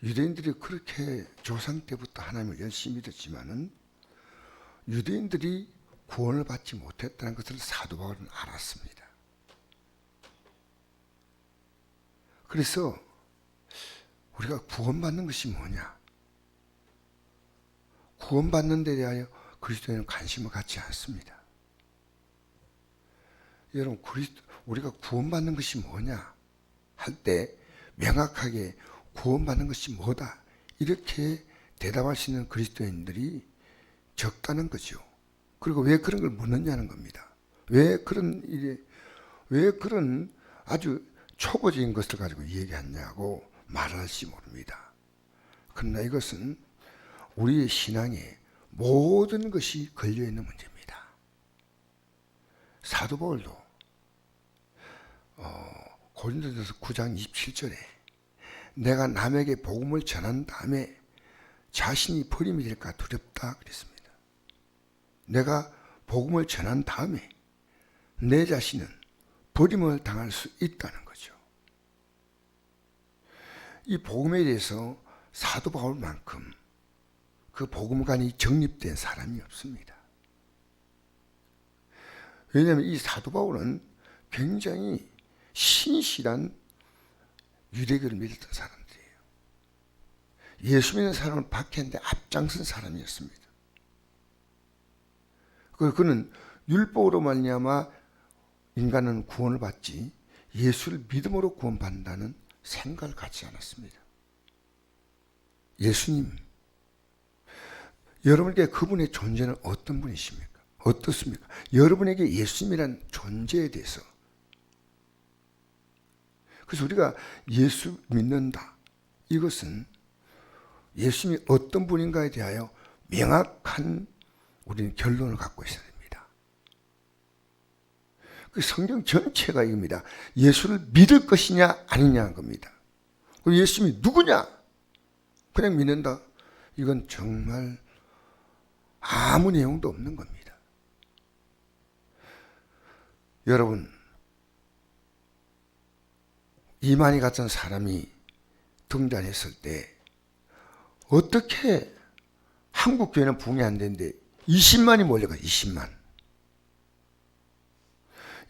유대인들이 그렇게 조상 때부터 하나님을 열심히 믿었지만은 유대인들이 구원을 받지 못했다는 것을 사도 바울은 알았습니다. 그래서 우리가 구원받는 것이 뭐냐? 구원받는 데 대하여 그리스도인은 관심을 갖지 않습니다. 여러분, 우리가 구원받는 것이 뭐냐 할 때 명확하게 구원받는 것이 뭐다 이렇게 대답할 수 있는 그리스도인들이 적다는 거죠. 그리고 왜 그런 걸 묻느냐는 겁니다. 왜 그런 아주 초보적인 것을 가지고 얘기하냐고 말할지 모릅니다. 그러나 이것은 우리의 신앙에 모든 것이 걸려있는 문제입니다. 사도 바울도 고린도전서 9장 27절에 내가 남에게 복음을 전한 다음에 자신이 버림이 될까 두렵다 그랬습니다. 내가 복음을 전한 다음에 내 자신은 버림을 당할 수 있다는 거죠. 이 복음에 대해서 사도 바울만큼 그 복음관이 정립된 사람이 없습니다. 왜냐하면 이 사도 바울은 굉장히 신실한 유대교를 믿었던 사람들이에요. 예수 믿는 사람을 박해하는데 앞장선 사람이었습니다. 그는 율법으로 말미암아 인간은 구원을 받지 예수를 믿음으로 구원받는다는 생각을 갖지 않았습니다. 예수님, 여러분에게 그분의 존재는 어떤 분이십니까? 어떻습니까? 여러분에게 예수님이란 존재에 대해서, 그래서 우리가 예수 믿는다, 이것은 예수님이 어떤 분인가에 대하여 명확한 우리는 결론을 갖고 있어야 됩니다. 그 성경 전체가 이겁니다. 예수를 믿을 것이냐 아니냐는 겁니다. 예수님이 누구냐? 그냥 믿는다. 이건 정말 아무 내용도 없는 겁니다. 여러분, 이만희 같은 사람이 등장했을 때 어떻게 한국 교회는 부흥이 안 되는데 20만이 몰려가요. 20만.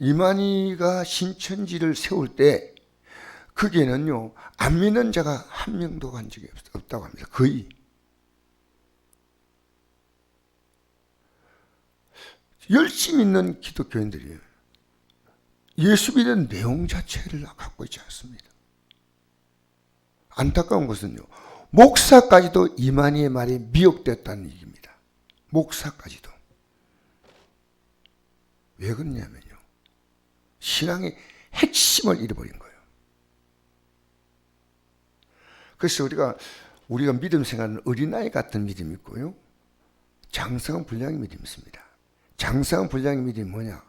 이만희가 신천지를 세울 때 거기에는요 안 믿는 자가 한 명도 간 적이 없다고 합니다. 거의. 열심히 있는 기독교인들이에요. 예수 믿는 내용 자체를 갖고 있지 않습니다. 안타까운 것은요, 목사까지도 이만희의 말에 미혹됐다는 얘기입니다. 목사까지도. 왜 그러냐면요, 신앙의 핵심을 잃어버린 거예요. 그래서 우리가 믿음 생활은 어린아이 같은 믿음이 있고요, 장성한 분량의 믿음이 있습니다. 장성한 분량의 믿음이 뭐냐?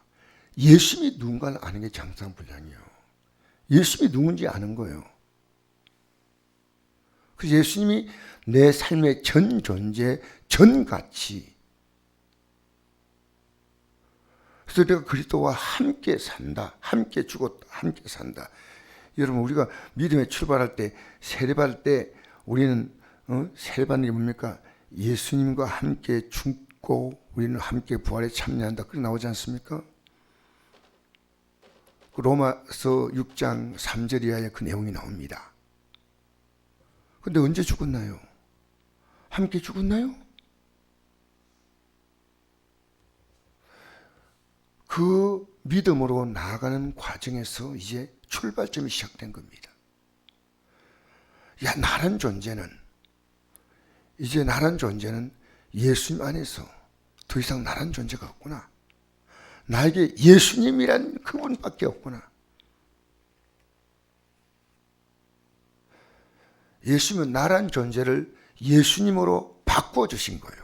예수님이 누군가를 아는 게 장성한 분량이에요. 예수님이 누군지 아는 거예요. 그래서 예수님이 내 삶의 전 존재, 전 가치. 그래서 내가 그리스도와 함께 산다, 함께 죽었다, 함께 산다. 여러분, 우리가 믿음에 출발할 때, 세례받을 때 우리는 세례받는 게 뭡니까? 예수님과 함께 죽고 우리는 함께 부활에 참여한다. 그렇게 나오지 않습니까? 로마서 6장 3절 이하에 그 내용이 나옵니다. 근데 언제 죽었나요? 함께 죽었나요? 그 믿음으로 나아가는 과정에서 이제 출발점이 시작된 겁니다. 야, 나란 존재는 예수님 안에서 더 이상 나란 존재가 없구나. 나에게 예수님이란 그분밖에 없구나. 예수님은 나란 존재를 예수님으로 바꾸어 주신 거예요.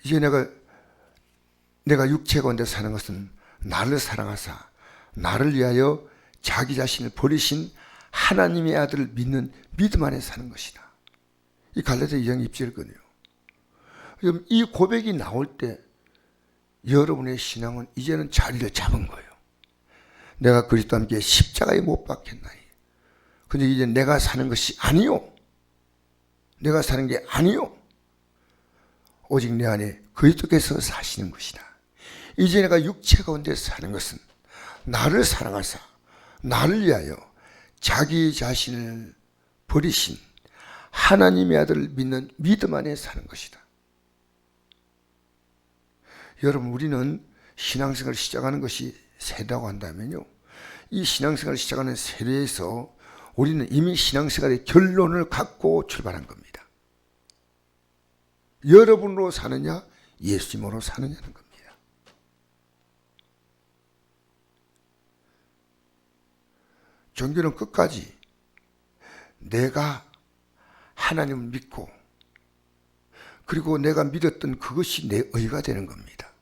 이제 내가 육체 가운데 사는 것은 나를 사랑하사 나를 위하여 자기 자신을 버리신 하나님의 아들을 믿는 믿음 안에 사는 것이다. 이 갈라디아 2장 2절이거든요. 이 고백이 나올 때 여러분의 신앙은 이제는 자리를 잡은 거예요. 내가 그리스도와 함께 십자가에 못 박혔나니. 근데 이제 내가 사는 것이 아니요. 내가 사는 게 아니요. 오직 내 안에 그리스도께서 사시는 것이다. 이제 내가 육체 가운데 사는 것은 나를 사랑하사 나를 위하여 자기 자신을 버리신 하나님의 아들을 믿는 믿음 안에 사는 것이다. 여러분, 우리는 신앙생활을 시작하는 것이 세다고 한다면요, 이 신앙생활을 시작하는 세례에서 우리는 이미 신앙생활의 결론을 갖고 출발한 겁니다. 여러분으로 사느냐 예수님으로 사느냐는 겁니다. 종교는 끝까지 내가 하나님을 믿고 그리고 내가 믿었던 그것이 내 의가 되는 겁니다.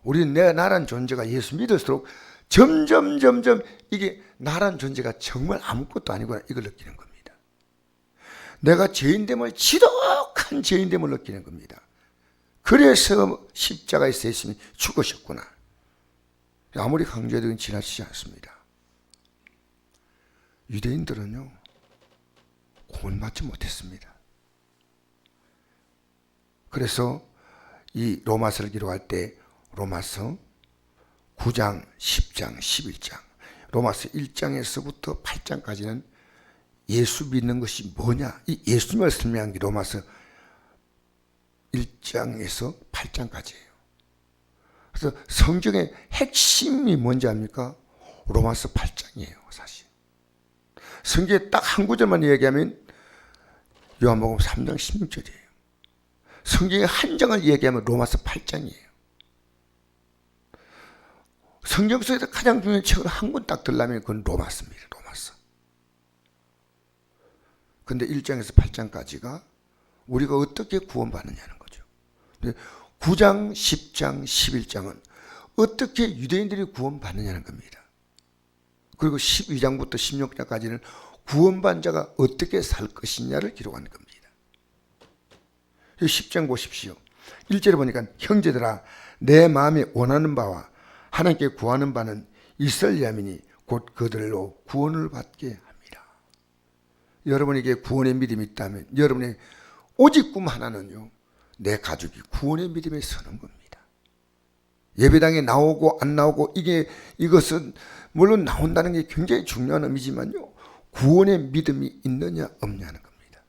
우리는 내 나란 존재가 예수 믿을수록 점점 이게 나란 존재가 정말 아무것도 아니구나 이걸 느끼는 겁니다. 내가 죄인됨을 지독한 죄인됨을 느끼는 겁니다. 그래서 십자가에서 예수님이 죽으셨구나. 아무리 강조해도 지나치지 않습니다. 유대인들은요 구원받지 못했습니다. 그래서 이 로마서를 기록할 때 로마서 9장, 10장, 11장, 로마서 1장에서부터 8장까지는 예수 믿는 것이 뭐냐, 이 예수님을 설명한 게 로마서 1장에서 8장까지예요. 그래서 성경의 핵심이 뭔지 압니까? 로마서 8장이에요, 사실. 성경에 딱 한 구절만 이야기하면 요한복음 3장 16절이에요. 성경의 한 장을 이야기하면 로마서 8장이에요. 성경 속에서 가장 중요한 책을 한 권 딱 들려면 그건 로마서입니다. 로마서. 근데 1장에서 8장까지가 우리가 어떻게 구원받느냐는 거죠. 9장, 10장, 11장은 어떻게 유대인들이 구원받느냐는 겁니다. 그리고 12장부터 16장까지는 구원받은 자가 어떻게 살 것이냐를 기록하는 겁니다. 10장 보십시오. 1절에 보니까 형제들아 내 마음에 원하는 바와 하나님께 구하는 바는 이스라엘 야민이 곧 그들로 구원을 받게 합니다. 여러분에게 구원의 믿음이 있다면 여러분의 오직 꿈 하나는요, 내 가족이 구원의 믿음에 서는 겁니다. 예배당에 나오고 안 나오고 이것은 물론 나온다는 게 굉장히 중요한 의미지만요, 구원의 믿음이 있느냐 없냐는 겁니다.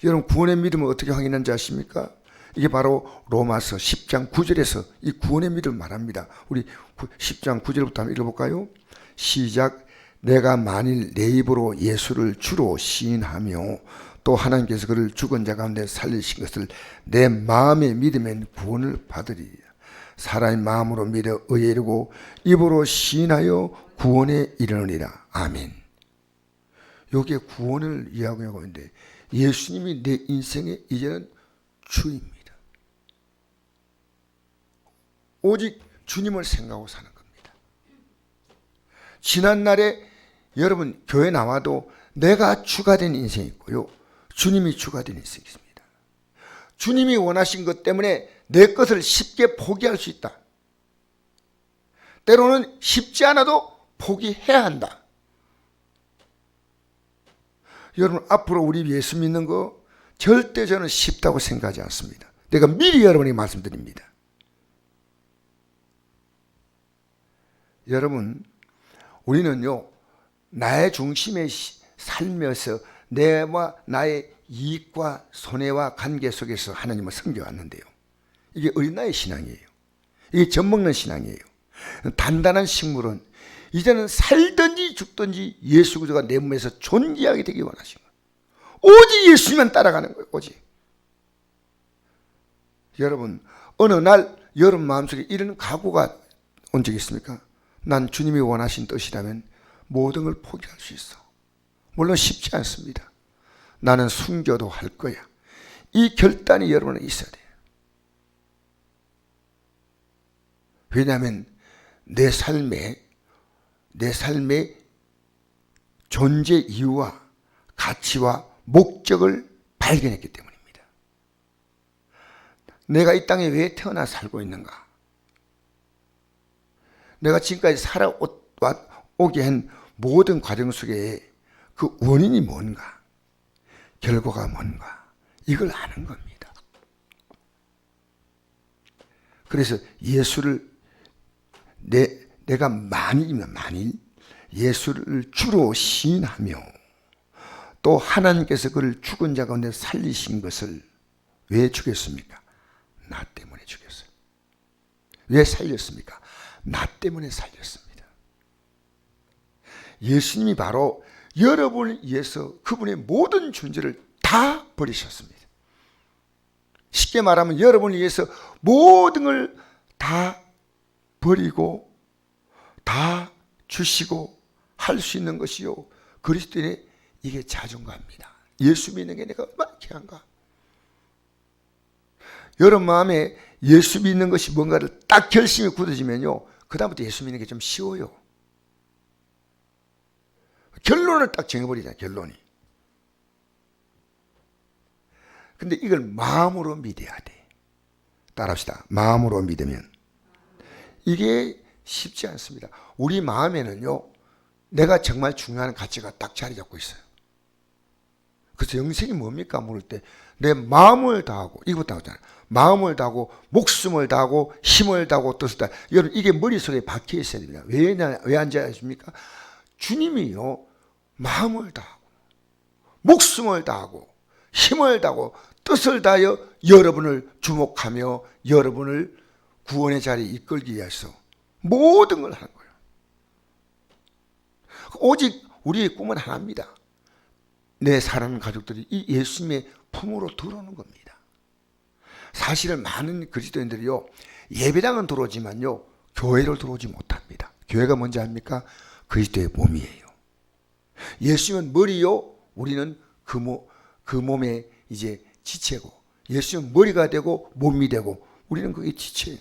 여러분, 구원의 믿음을 어떻게 확인하는지 아십니까? 이게 바로 로마서 10장 9절에서 이 구원의 믿음을 말합니다. 우리 10장 9절부터 한번 읽어볼까요? 시작. 내가 만일 내 입으로 예수를 주로 시인하며 또 하나님께서 그를 죽은 자 가운데 살리신 것을 내 마음에 믿으면 구원을 받으리라. 사람의 마음으로 믿어 의에 이르고 입으로 시인하여 구원에 이르느니라. 아멘. 여기에 구원을 이야기하고 있는데 예수님이 내 인생의 이제는 주입니다. 오직 주님을 생각하고 사는 겁니다. 지난날에 여러분 교회 나와도 내가 주가 된 인생이 있고요, 주님이 주가 된 인생이 있습니다. 주님이 원하신 것 때문에 내 것을 쉽게 포기할 수 있다. 때로는 쉽지 않아도 포기해야 한다. 여러분, 앞으로 우리 예수 믿는 거 절대 저는 쉽다고 생각하지 않습니다. 내가 미리 여러분에게 말씀드립니다. 여러분, 우리는요 나의 중심에 살면서 내와 나의 이익과 손해와 관계 속에서 하나님을 섬겨왔는데요, 이게 어린아이 신앙이에요. 이게 젖먹는 신앙이에요. 단단한 식물은 이제는 살든지 죽든지 예수 그리스도가 내 몸에서 존재하게 되기 원하신 거예요. 오직 예수님만 따라가는 거예요. 오직. 여러분, 어느 날 여러분 마음속에 이런 각오가 온 적이 있습니까? 난 주님이 원하신 뜻이라면 모든 걸 포기할 수 있어. 물론 쉽지 않습니다. 나는 순교도 할 거야. 이 결단이 여러분에게 있어야 돼요. 왜냐하면 내 삶의 존재 이유와 가치와 목적을 발견했기 때문입니다. 내가 이 땅에 왜 태어나 살고 있는가? 내가 지금까지 살아오게 한 모든 과정 속에 그 원인이 뭔가, 결과가 뭔가, 이걸 아는 겁니다. 그래서 예수를 내가 만일 예수를 주로 시인하며 또 하나님께서 그를 죽은 자 가운데 살리신 것을 왜 죽였습니까? 나 때문에 죽였어요. 왜 살렸습니까? 나 때문에 살렸습니다. 예수님이 바로 여러분을 위해서 그분의 모든 존재를 다 버리셨습니다. 쉽게 말하면 여러분을 위해서 모든 걸 다 버리고 다 주시고 할 수 있는 것이요, 그리스도인의 이게 자존감입니다. 예수 믿는 게 내가 얼마나 귀한가. 여러분 마음에 예수 믿는 것이 뭔가를 딱 결심이 굳어지면요, 그 다음부터 예수 믿는 게 좀 쉬워요. 결론을 딱 정해버리잖아요. 결론이. 근데 이걸 마음으로 믿어야 돼. 따라합시다. 마음으로 믿으면. 이게 쉽지 않습니다. 우리 마음에는요, 내가 정말 중요한 가치가 딱 자리 잡고 있어요. 그래서 영생이 뭡니까? 물을 때 내 마음을 다하고, 이것도 하잖아요. 마음을 다하고 목숨을 다하고 힘을 다하고 뜻을 다하고. 여러분 이게 머릿속에 박혀 있어야 됩니다. 왜 앉아있습니까? 주님이요, 마음을 다하고 목숨을 다하고 힘을 다하고 뜻을 다하여 여러분을 주목하며 여러분을 구원의 자리에 이끌기 위해서 모든 걸 하는 거예요. 오직 우리의 꿈은 하나입니다. 내 사랑하는 가족들이 이 예수님의 품으로 들어오는 겁니다. 사실은 많은 그리스도인들이요, 예배당은 들어오지만요, 교회를 들어오지 못합니다. 교회가 뭔지 압니까? 그리스도의 몸이에요. 예수님은 머리요, 우리는 그 몸의 이제 지체고, 예수님은 머리가 되고 몸이 되고, 우리는 그게 지체예요.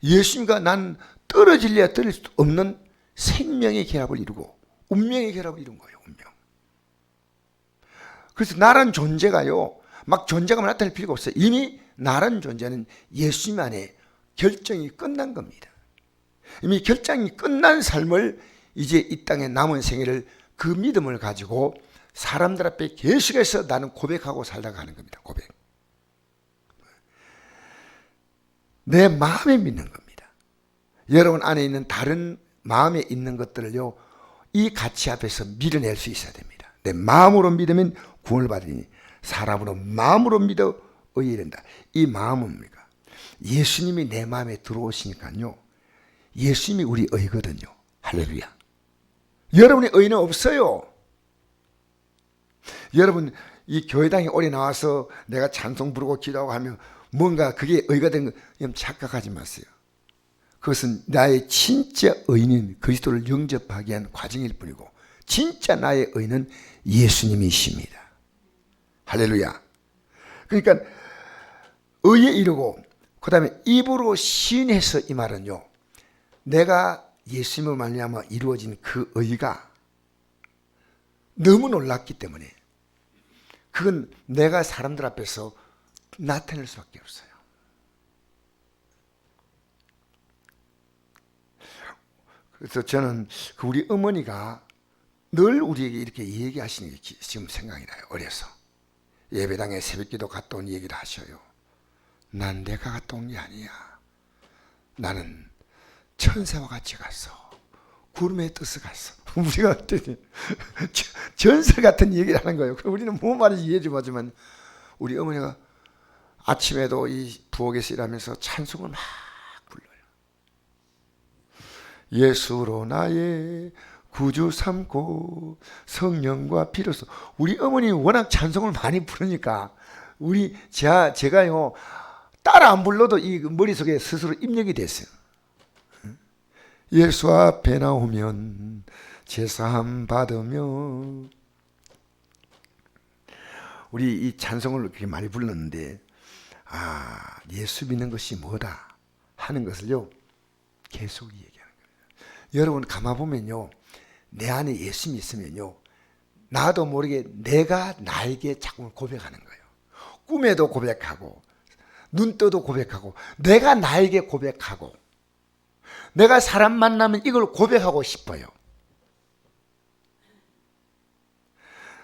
예수님과 난 떨어질래야 떨어질 수 없는 생명의 결합을 이루고 운명의 결합을 이룬 거예요. 운명. 그래서 나란 존재가요, 막 존재감을 나타낼 필요가 없어요. 이미 나란 존재는 예수님 안에 결정이 끝난 겁니다. 이미 결정이 끝난 삶을 이제 이 땅에 남은 생애를 그 믿음을 가지고 사람들 앞에 계속해서 나는 고백하고 살다가 하는 겁니다. 고백. 내 마음에 믿는 겁니다. 여러분 안에 있는 다른 마음에 있는 것들을요, 이 가치 앞에서 밀어낼 수 있어야 됩니다. 내 마음으로 믿으면 구원을 받으니 사람으로 마음으로 믿어 의에 된다. 이 마음은 뭡니까? 예수님이 내 마음에 들어오시니까요, 예수님이 우리 의거든요. 할렐루야. 여러분의 의는 없어요. 여러분 이 교회당에 오래 나와서 내가 찬송 부르고 기도하고 하면 뭔가 그게 의가 된 거 착각하지 마세요. 그것은 나의 진짜 의는 그리스도를 영접하기 위한 과정일 뿐이고, 진짜 나의 의는 예수님이십니다. 할렐루야. 그러니까 의에 이르고 그 다음에 입으로 시인해서, 이 말은요, 내가 예수님을 말미암아 이루어진 그 의가 너무 놀랍기 때문에 그건 내가 사람들 앞에서 나타낼 수밖에 없어요. 그래서 저는 우리 어머니가 늘 우리에게 이렇게 얘기하시는 게 지금 생각이 나요. 어려서 예배당에 새벽기도 갔다 온 얘기를 하셔요. 난 내가 갔다 온 게 아니야. 나는 천사와 같이 갔어. 구름의 뜻을 갔어. 우리가 전설 같은 얘기를 하는 거예요. 우리는 뭐 말인지 이해 좀 하지만, 우리 어머니가 아침에도 이 부엌에서 일하면서 찬송을 막 불러요. 예수로 나의 구주 삼고 성령과 피로써. 우리 어머니 워낙 찬송을 많이 부르니까 제가요 따라 안 불러도 이 머릿속에 스스로 입력이 됐어요. 예수 앞에 나오면 제사함 받으며. 우리 이 찬송을 그렇게 많이 불렀는데, 예수 믿는 것이 뭐다 하는 것을요 계속 얘기하는 거예요. 여러분 가만 보면요, 내 안에 예수님이 있으면요, 나도 모르게 내가 나에게 자꾸 고백하는 거예요. 꿈에도 고백하고 눈 떠도 고백하고 내가 나에게 고백하고. 내가 사람 만나면 이걸 고백하고 싶어요.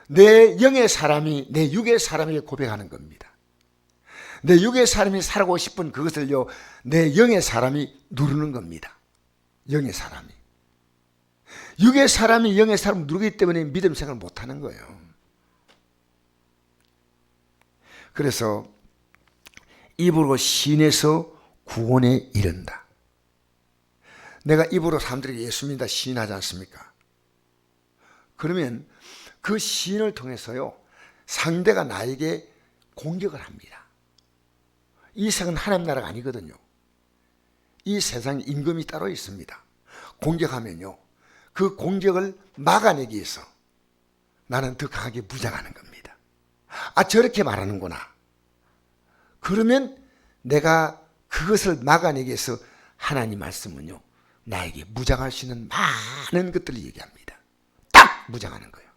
내 영의 사람이 내 육의 사람에게 고백하는 겁니다. 내 육의 사람이 살고 싶은 그것을요, 내 영의 사람이 누르는 겁니다. 영의 사람이. 육의 사람이 영의 사람을 누르기 때문에 믿음 생활을 못하는 거예요. 그래서 입으로 시인해서 구원에 이른다. 내가 입으로 사람들에게 예수 믿는다 시인하지 않습니까? 그러면 그 시인을 통해서요, 상대가 나에게 공격을 합니다. 이 세상은 하나님 나라가 아니거든요. 이 세상에 임금이 따로 있습니다. 공격하면요, 그 공격을 막아내기 위해서 나는 더 강하게 무장하는 겁니다. 아, 저렇게 말하는구나. 그러면 내가 그것을 막아내기 위해서 하나님 말씀은요, 나에게 무장할 수 있는 많은 것들을 얘기합니다. 딱 무장하는 거예요.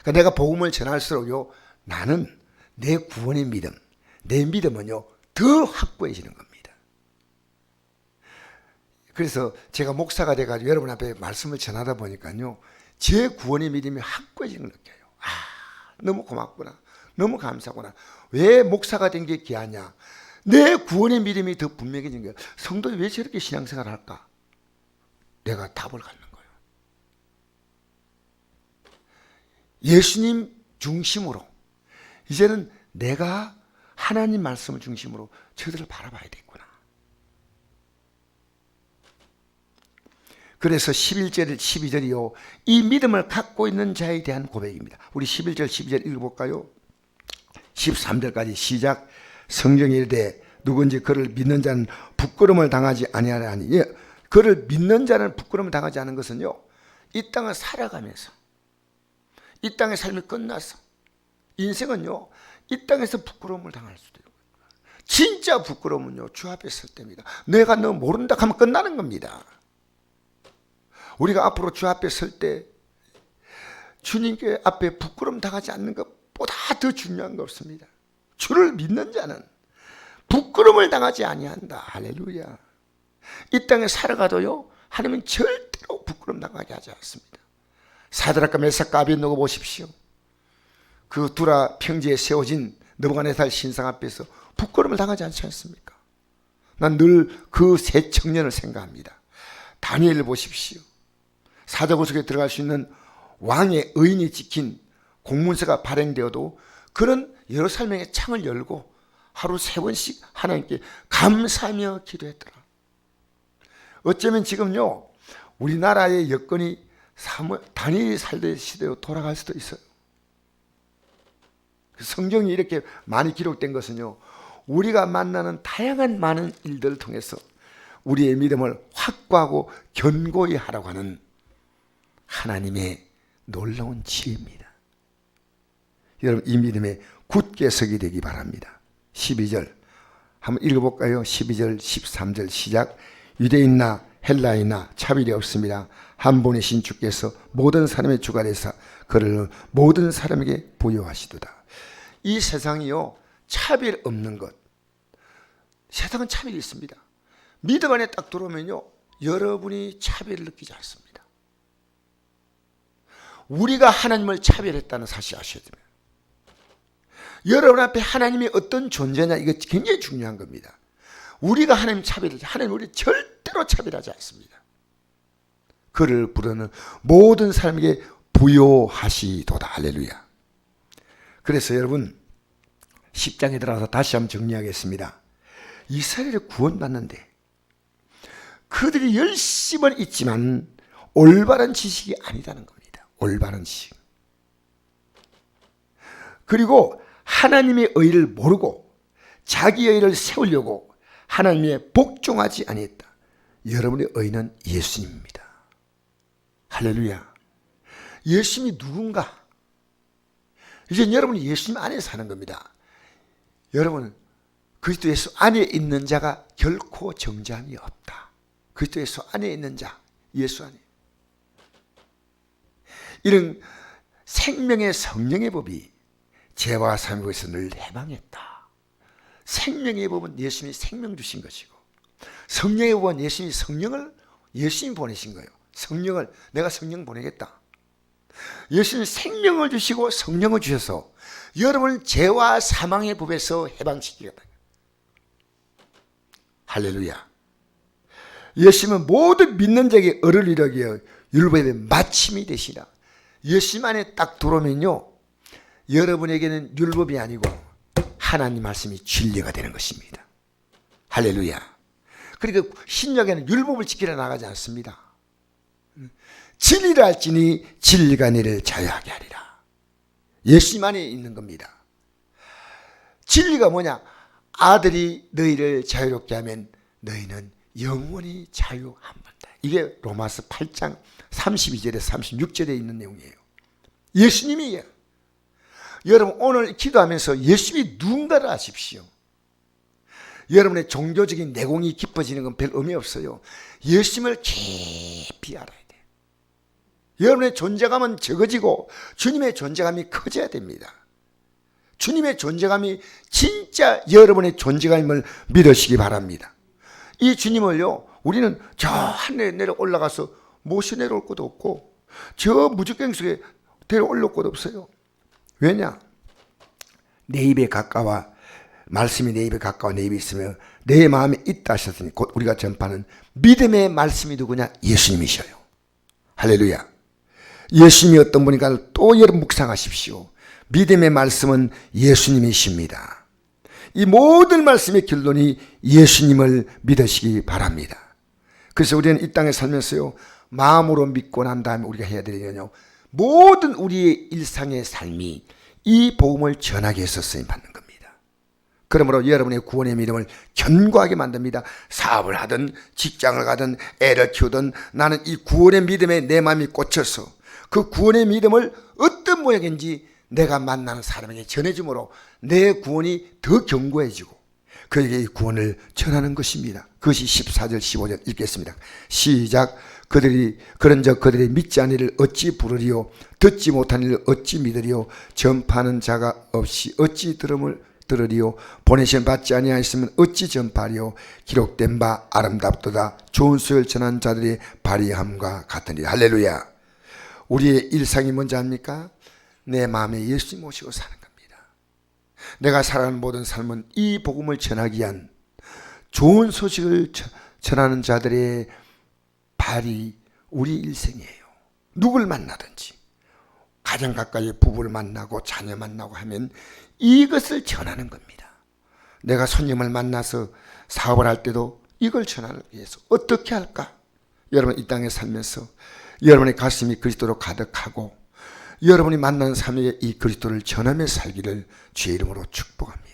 그러니까 내가 복음을 전할수록요, 나는 내 구원의 믿음, 내 믿음은요, 더 확고해지는 겁니다. 그래서 제가 목사가 돼가지고 여러분 앞에 말씀을 전하다 보니까요, 제 구원의 믿음이 확고해지는 걸 느껴요. 아, 너무 고맙구나. 너무 감사구나. 왜 목사가 된 게 귀하냐? 내 구원의 믿음이 더 분명해진 거예요. 성도들이 왜 저렇게 신앙생활을 할까? 내가 답을 갖는 거예요. 예수님 중심으로, 이제는 내가 하나님 말씀을 중심으로 저들을 바라봐야 되겠구나. 그래서 11절, 12절이요, 이 믿음을 갖고 있는 자에 대한 고백입니다. 우리 11절, 12절 읽어볼까요? 13절까지 시작. 성경에 이르되 누군지 그를 믿는 자는 부끄러움을 당하지 아니하리니. 예, 그를 믿는 자는 부끄러움을 당하지 않은 것은요, 이 땅을 살아가면서, 이 땅의 삶이 끝나서, 인생은요, 이 땅에서 부끄러움을 당할 수도 있고, 진짜 부끄러움은요, 주 앞에 설 때입니다. 내가 너 모른다 하면 끝나는 겁니다. 우리가 앞으로 주 앞에 설 때 주님께 앞에 부끄러움 당하지 않는 것보다 더 중요한 거 없습니다. 주를 믿는 자는 부끄러움을 당하지 아니한다. 할렐루야. 이 땅에 살아가도요, 하나님은 절대로 부끄러움 당하게 하지 않습니다. 사드락과 메삭과 아벳느고 보십시오. 그 두라 평지에 세워진 느부갓네살 신상 앞에서 부끄러움을 당하지 않지 않습니까? 난 늘 그 세 청년을 생각합니다. 다니엘을 보십시오. 사자굴 속에 들어갈 수 있는 왕의 의인이 지킨 공문서가 발행되어도 그런 예루살렘의 창을 열고 하루 3번씩 하나님께 감사하며 기도했더라. 어쩌면 지금요, 우리나라의 여건이 다니엘이 살던 시대로 돌아갈 수도 있어요. 성경이 이렇게 많이 기록된 것은요, 우리가 만나는 다양한 많은 일들을 통해서 우리의 믿음을 확고하고 견고히 하라고 하는 하나님의 놀라운 지혜입니다. 여러분, 이 믿음에 굳게 서게 되기 바랍니다. 12절 한번 읽어볼까요? 12절 13절 시작. 유대인이나 헬라인이나 차별이 없습니다. 한 분이신 주께서 모든 사람의 주가 되사 그를 모든 사람에게 부여하시도다. 이 세상이요, 차별 없는 것. 세상은 차별이 있습니다. 믿음 안에 딱 들어오면요, 여러분이 차별을 느끼지 않습니다. 우리가 하나님을 차별했다는 사실 아셔야 됩니다. 여러분 앞에 하나님이 어떤 존재냐, 이거 굉장히 중요한 겁니다. 우리가 하나님 차별하지, 하나님 우리 절대로 차별하지 않습니다. 그를 부르는 모든 사람에게 부요하시도다. 할렐루야. 그래서 여러분, 10장에 들어가서 다시 한번 정리하겠습니다. 이스라엘이 구원받는데 그들이 열심은 있지만 올바른 지식이 아니다는 겁니다. 올바른 지식. 그리고 하나님의 의를 모르고 자기 의를 세우려고 하나님의 복종하지 아니했다. 여러분의 의는 예수님입니다. 할렐루야. 예수님이 누군가? 이제 여러분이 예수님 안에 사는 겁니다. 여러분, 그리스도 예수 안에 있는 자가 결코 정죄함이 없다. 그리스도 예수 안에 있는 자, 예수 안에. 이런 생명의 성령의 법이 죄와 사망에서 늘 해방했다. 생명의 법은 예수님이 생명 주신 것이고 성령의 원 예수님이 예수님이 보내신 거예요. 내가 성령 보내겠다. 예수님 생명을 주시고 성령을 주셔서 여러분을 죄와 사망의 법에서 해방시키겠다. 할렐루야. 예수님은 모든 믿는 자에게 의를 이루게 율법의 마침이 되시라. 예수님 안에 딱 들어오면요, 여러분에게는 율법이 아니고 하나님 말씀이 진리가 되는 것입니다. 할렐루야. 그러니까 신약에는 율법을 지키려 나가지 않습니다. 진리를 알지니 진리가 너를 자유하게 하리라. 예수님 안에 있는 겁니다. 진리가 뭐냐? 아들이 너희를 자유롭게 하면 너희는 영원히 자유합니다. 이게 로마서 8장 32절에서 36절에 있는 내용이에요. 예수님이에요. 여러분 오늘 기도하면서 예수님이 누군가를 아십시오. 여러분의 종교적인 내공이 깊어지는 건 별 의미 없어요. 예수님을 깊이 알아야 돼요. 여러분의 존재감은 적어지고 주님의 존재감이 커져야 됩니다. 주님의 존재감이 진짜 여러분의 존재감임을 믿으시기 바랍니다. 이 주님을요, 우리는 저 하늘에 내려 올라가서 모셔 내려올 것도 없고 저 무적경 속에 데려올릴 것도 없어요. 왜냐? 내 입에 가까워, 말씀이 내 입에 가까워 내 입에 있으면 내 마음에 있다 하셨으니 곧 우리가 전파하는 믿음의 말씀이 누구냐? 예수님이셔요. 할렐루야. 예수님이 어떤 분인가 또 여러분 묵상하십시오. 믿음의 말씀은 예수님이십니다. 이 모든 말씀의 결론이 예수님을 믿으시기 바랍니다. 그래서 우리는 이 땅에 살면서요, 마음으로 믿고 난 다음에 우리가 해야 되려뇨, 모든 우리의 일상의 삶이 이 복음을 전하기 위해서 쓰임 받는 겁니다. 그러므로 여러분의 구원의 믿음을 견고하게 만듭니다. 사업을 하든 직장을 가든 애를 키우든 나는 이 구원의 믿음에 내 마음이 꽂혀서 그 구원의 믿음을 어떤 모양인지 내가 만나는 사람에게 전해줌으로 내 구원이 더 견고해지고 그에게 이 구원을 전하는 것입니다. 그것이 14절 15절 읽겠습니다. 시작. 그런즉 그들이 믿지 않은 이를 어찌 부르리요? 듣지 못한 이를 어찌 믿으리요? 전파하는 자가 없이 어찌 들으리요? 보내심 받지 아니하였으면 어찌 전파하리요? 기록된 바 아름답도다. 좋은 소식을 전하는 자들이 발휘함과 같으니. 할렐루야. 우리의 일상이 뭔지 압니까? 내 마음에 예수님 모시고 사는 겁니다. 내가 살아가는 모든 삶은 이 복음을 전하기 위한 좋은 소식을 전하는 자들의 발이 우리 일생이에요. 누굴 만나든지 가장 가까이 부부를 만나고 자녀 만나고 하면 이것을 전하는 겁니다. 내가 손님을 만나서 사업을 할 때도 이걸 전하기 위해서 어떻게 할까? 여러분 이 땅에 살면서 여러분의 가슴이 그리스도로 가득하고 여러분이 만나는 삶에 이 그리스도를 전하며 살기를 주의 이름으로 축복합니다.